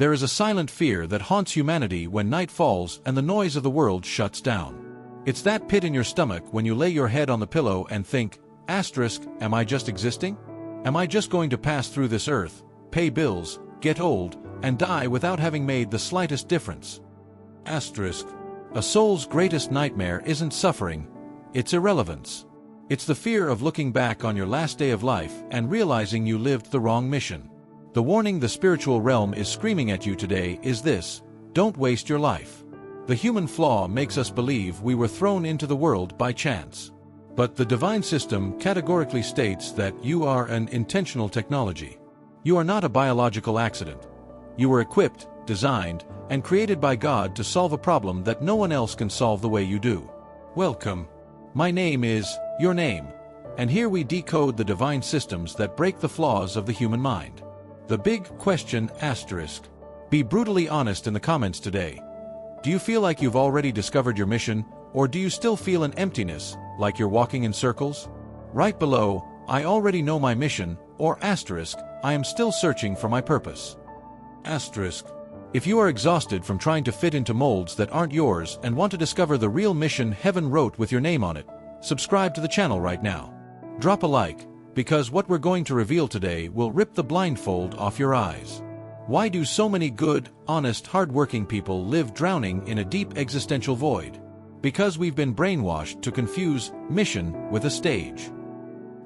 There is a silent fear that haunts humanity when night falls and the noise of the world shuts down. It's that pit in your stomach when you lay your head on the pillow and think, asterisk, am I just existing? Am I just going to pass through this earth, pay bills, get old, and die without having made the slightest difference? Asterisk. A soul's greatest nightmare isn't suffering, it's irrelevance. It's the fear of looking back on your last day of life and realizing you lived the wrong mission. The warning the spiritual realm is screaming at you today is this: don't waste your life. The human flaw makes us believe we were thrown into the world by chance. But the divine system categorically states that you are an intentional technology. You are not a biological accident. You were equipped, designed, and created by God to solve a problem that no one else can solve the way you do. Welcome. My name is your name, and here we decode the divine systems that break the flaws of the human mind. The big question asterisk. Be brutally honest in the comments today. Do you feel like you've already discovered your mission, or do you still feel an emptiness, like you're walking in circles? Write below, I already know my mission, or asterisk, I am still searching for my purpose. Asterisk. If you are exhausted from trying to fit into molds that aren't yours and want to discover the real mission heaven wrote with your name on it, subscribe to the channel right now. Drop a like, because what we're going to reveal today will rip the blindfold off your eyes. Why do so many good, honest, hard-working people live drowning in a deep existential void? Because we've been brainwashed to confuse mission with a stage.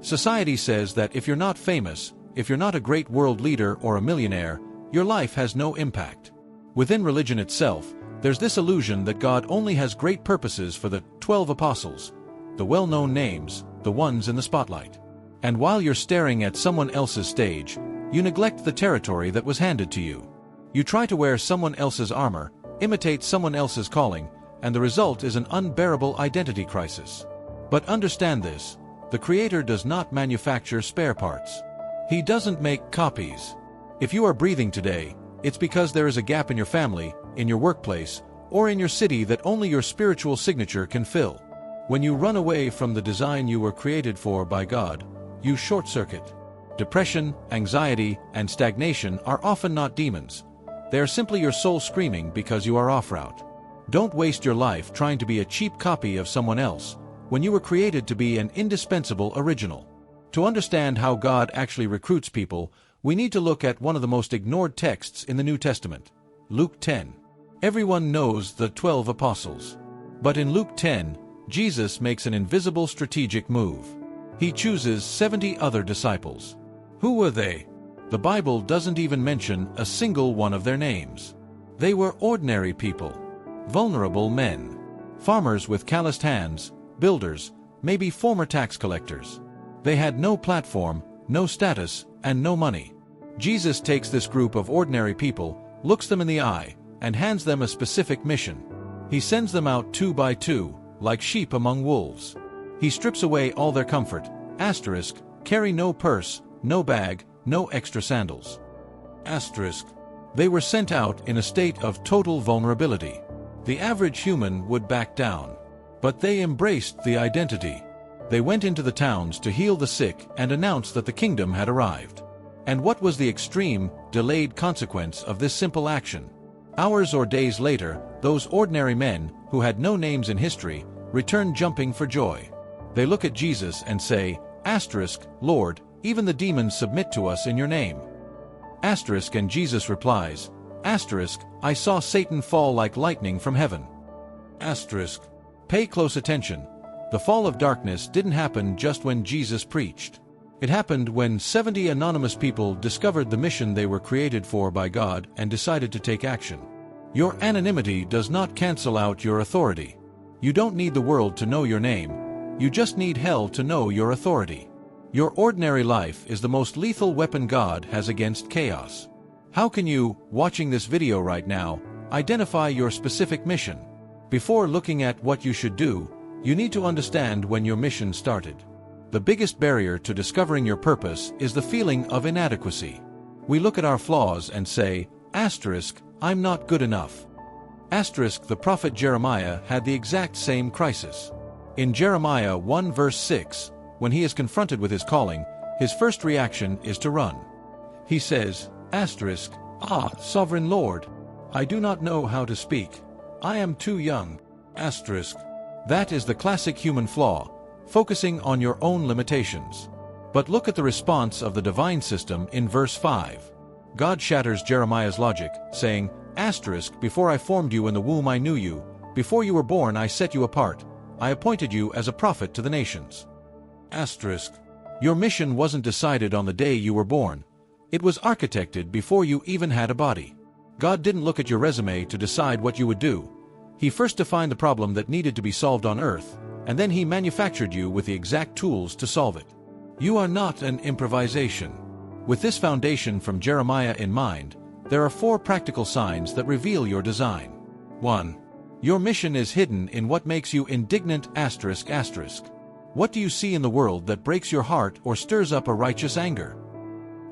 Society says that if you're not famous, if you're not a great world leader or a millionaire, your life has no impact. Within religion itself, there's this illusion that God only has great purposes for the 12 apostles, the well-known names, the ones in the spotlight. And while you're staring at someone else's stage, you neglect the territory that was handed to you. You try to wear someone else's armor, imitate someone else's calling, and the result is an unbearable identity crisis. But understand this, the Creator does not manufacture spare parts. He doesn't make copies. If you are breathing today, it's because there is a gap in your family, in your workplace, or in your city that only your spiritual signature can fill. When you run away from the design you were created for by God, you short-circuit. Depression, anxiety, and stagnation are often not demons. They are simply your soul screaming because you are off-route. Don't waste your life trying to be a cheap copy of someone else, when you were created to be an indispensable original. To understand how God actually recruits people, we need to look at one of the most ignored texts in the New Testament, Luke 10. Everyone knows the 12 apostles. But in Luke 10, Jesus makes an invisible strategic move. He chooses 70 other disciples. Who were they? The Bible doesn't even mention a single one of their names. They were ordinary people, vulnerable men, farmers with calloused hands, builders, maybe former tax collectors. They had no platform, no status, and no money. Jesus takes this group of ordinary people, looks them in the eye, and hands them a specific mission. He sends them out 2 by 2, like sheep among wolves. He strips away all their comfort, asterisk, carry no purse, no bag, no extra sandals. Asterisk. They were sent out in a state of total vulnerability. The average human would back down. But they embraced the identity. They went into the towns to heal the sick and announce that the kingdom had arrived. And what was the extreme, delayed consequence of this simple action? Hours or days later, those ordinary men, who had no names in history, return jumping for joy. They look at Jesus and say, asterisk, Lord, even the demons submit to us in your name. Asterisk, and Jesus replies, asterisk, I saw Satan fall like lightning from heaven. Asterisk. Pay close attention. The fall of darkness didn't happen just when Jesus preached. It happened when 70 anonymous people discovered the mission they were created for by God and decided to take action. Your anonymity does not cancel out your authority. You don't need the world to know your name. You just need hell to know your authority. Your ordinary life is the most lethal weapon God has against chaos. How can you, watching this video right now, identify your specific mission? Before looking at what you should do, you need to understand when your mission started. The biggest barrier to discovering your purpose is the feeling of inadequacy. We look at our flaws and say, asterisk, I'm not good enough. Asterisk, the prophet Jeremiah had the exact same crisis. In Jeremiah 1 verse 6, when he is confronted with his calling, his first reaction is to run. He says, asterisk, Ah, Sovereign Lord, I do not know how to speak. I am too young. Asterisk. That is the classic human flaw, focusing on your own limitations. But look at the response of the divine system in verse 5. God shatters Jeremiah's logic, saying, Asterisk, before I formed you in the womb I knew you, before you were born I set you apart, I appointed you as a prophet to the nations. Asterisk. Your mission wasn't decided on the day you were born. It was architected before you even had a body. God didn't look at your resume to decide what you would do. He first defined the problem that needed to be solved on earth, and then he manufactured you with the exact tools to solve it. You are not an improvisation. With this foundation from Jeremiah in mind, there are 4 practical signs that reveal your design. 1. Your mission is hidden in what makes you indignant. Asterisk. What do you see in the world that breaks your heart or stirs up a righteous anger?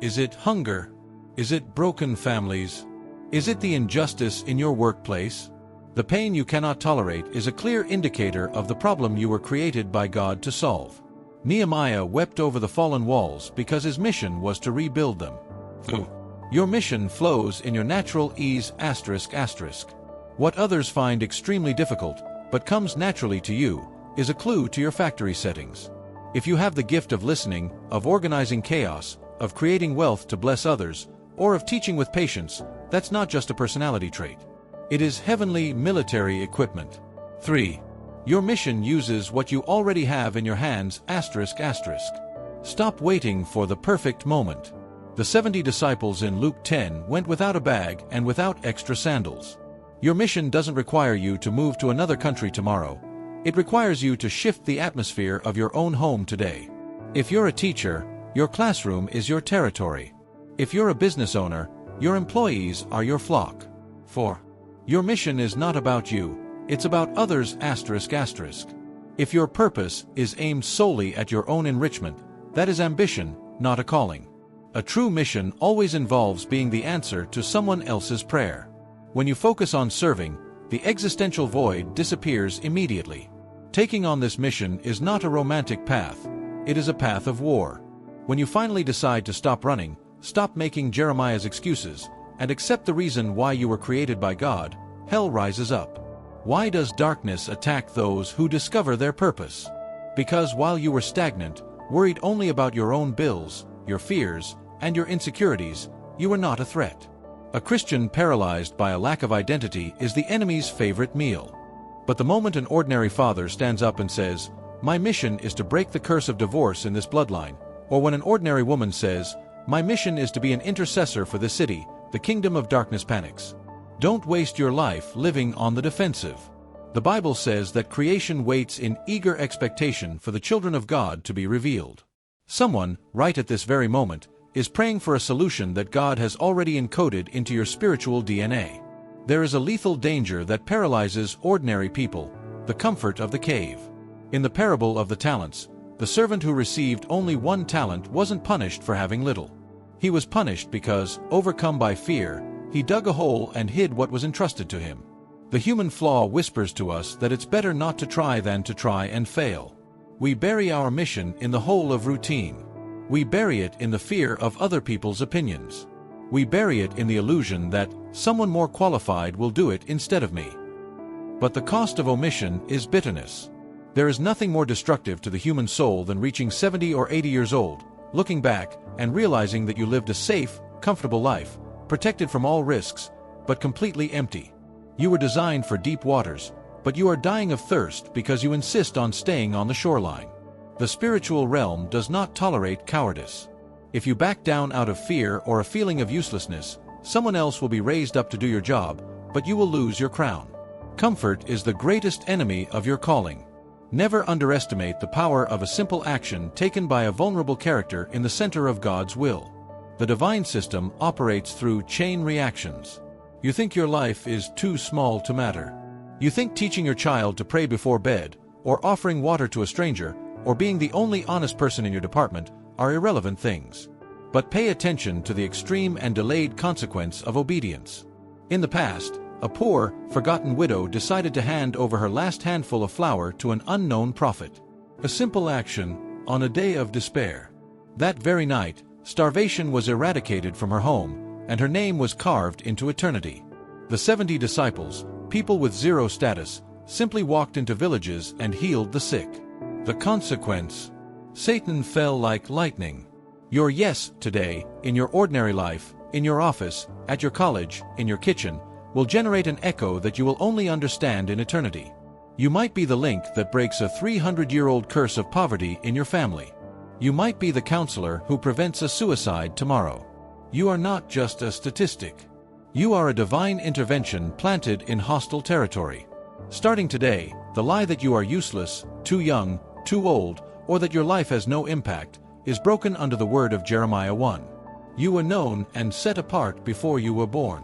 Is it hunger? Is it broken families? Is it the injustice in your workplace? The pain you cannot tolerate is a clear indicator of the problem you were created by God to solve. Nehemiah wept over the fallen walls because his mission was to rebuild them. Your mission flows in your natural ease. Asterisk. What others find extremely difficult, but comes naturally to you, is a clue to your factory settings. If you have the gift of listening, of organizing chaos, of creating wealth to bless others, or of teaching with patience, that's not just a personality trait. It is heavenly military equipment. 3. Your mission uses what you already have in your hands. Asterisk. Stop waiting for the perfect moment. The 70 disciples in Luke 10 went without a bag and without extra sandals. Your mission doesn't require you to move to another country tomorrow. It requires you to shift the atmosphere of your own home today. If you're a teacher, your classroom is your territory. If you're a business owner, your employees are your flock. 4. Your mission is not about you, it's about others. Asterisk. If your purpose is aimed solely at your own enrichment, that is ambition, not a calling. A true mission always involves being the answer to someone else's prayer. When you focus on serving, the existential void disappears immediately. Taking on this mission is not a romantic path, it is a path of war. When you finally decide to stop running, stop making Jeremiah's excuses, and accept the reason why you were created by God, hell rises up. Why does darkness attack those who discover their purpose? Because while you were stagnant, worried only about your own bills, your fears, and your insecurities, you were not a threat. A Christian paralyzed by a lack of identity is the enemy's favorite meal. But the moment an ordinary father stands up and says, "My mission is to break the curse of divorce in this bloodline," or when an ordinary woman says, "My mission is to be an intercessor for the city," the kingdom of darkness panics. Don't waste your life living on the defensive. The Bible says that creation waits in eager expectation for the children of God to be revealed. Someone, right at this very moment, is praying for a solution that God has already encoded into your spiritual DNA. There is a lethal danger that paralyzes ordinary people, the comfort of the cave. In the parable of the talents, the servant who received only 1 talent wasn't punished for having little. He was punished because, overcome by fear, he dug a hole and hid what was entrusted to him. The human flaw whispers to us that it's better not to try than to try and fail. We bury our mission in the hole of routine. We bury it in the fear of other people's opinions. We bury it in the illusion that someone more qualified will do it instead of me. But the cost of omission is bitterness. There is nothing more destructive to the human soul than reaching 70 or 80 years old, looking back, and realizing that you lived a safe, comfortable life, protected from all risks, but completely empty. You were designed for deep waters, but you are dying of thirst because you insist on staying on the shoreline. The spiritual realm does not tolerate cowardice. If you back down out of fear or a feeling of uselessness, someone else will be raised up to do your job, but you will lose your crown. Comfort is the greatest enemy of your calling. Never underestimate the power of a simple action taken by a vulnerable character in the center of God's will. The divine system operates through chain reactions. You think your life is too small to matter. You think teaching your child to pray before bed, or offering water to a stranger, or being the only honest person in your department are irrelevant things. But pay attention to the extreme and delayed consequence of obedience. In the past, a poor, forgotten widow decided to hand over her last handful of flour to an unknown prophet. A simple action, on a day of despair. That very night, starvation was eradicated from her home, and her name was carved into eternity. The 70 disciples, people with zero status, simply walked into villages and healed the sick. The consequence? Satan fell like lightning. Your yes today, in your ordinary life, in your office, at your college, in your kitchen, will generate an echo that you will only understand in eternity. You might be the link that breaks a 300-year-old curse of poverty in your family. You might be the counselor who prevents a suicide tomorrow. You are not just a statistic. You are a divine intervention planted in hostile territory. Starting today, the lie that you are useless, too young, too old, or that your life has no impact, is broken under the word of Jeremiah 1. You were known and set apart before you were born.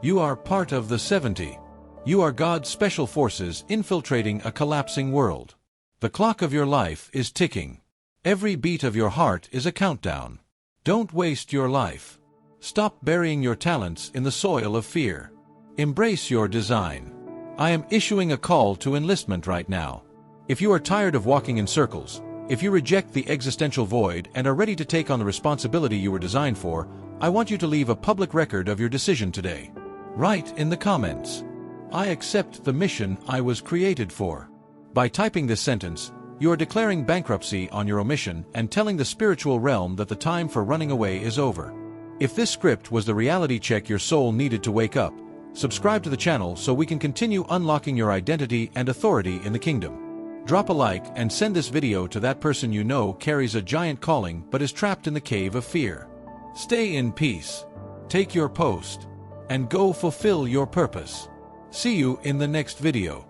You are part of the 70. You are God's special forces infiltrating a collapsing world. The clock of your life is ticking. Every beat of your heart is a countdown. Don't waste your life. Stop burying your talents in the soil of fear. Embrace your design. I am issuing a call to enlistment right now. If you are tired of walking in circles, if you reject the existential void and are ready to take on the responsibility you were designed for, I want you to leave a public record of your decision today. Write in the comments, "I accept the mission I was created for." By typing this sentence, you are declaring bankruptcy on your omission and telling the spiritual realm that the time for running away is over. If this script was the reality check your soul needed to wake up, subscribe to the channel so we can continue unlocking your identity and authority in the kingdom. Drop a like and send this video to that person you know carries a giant calling but is trapped in the cave of fear. Stay in peace. Take your post. And go fulfill your purpose. See you in the next video.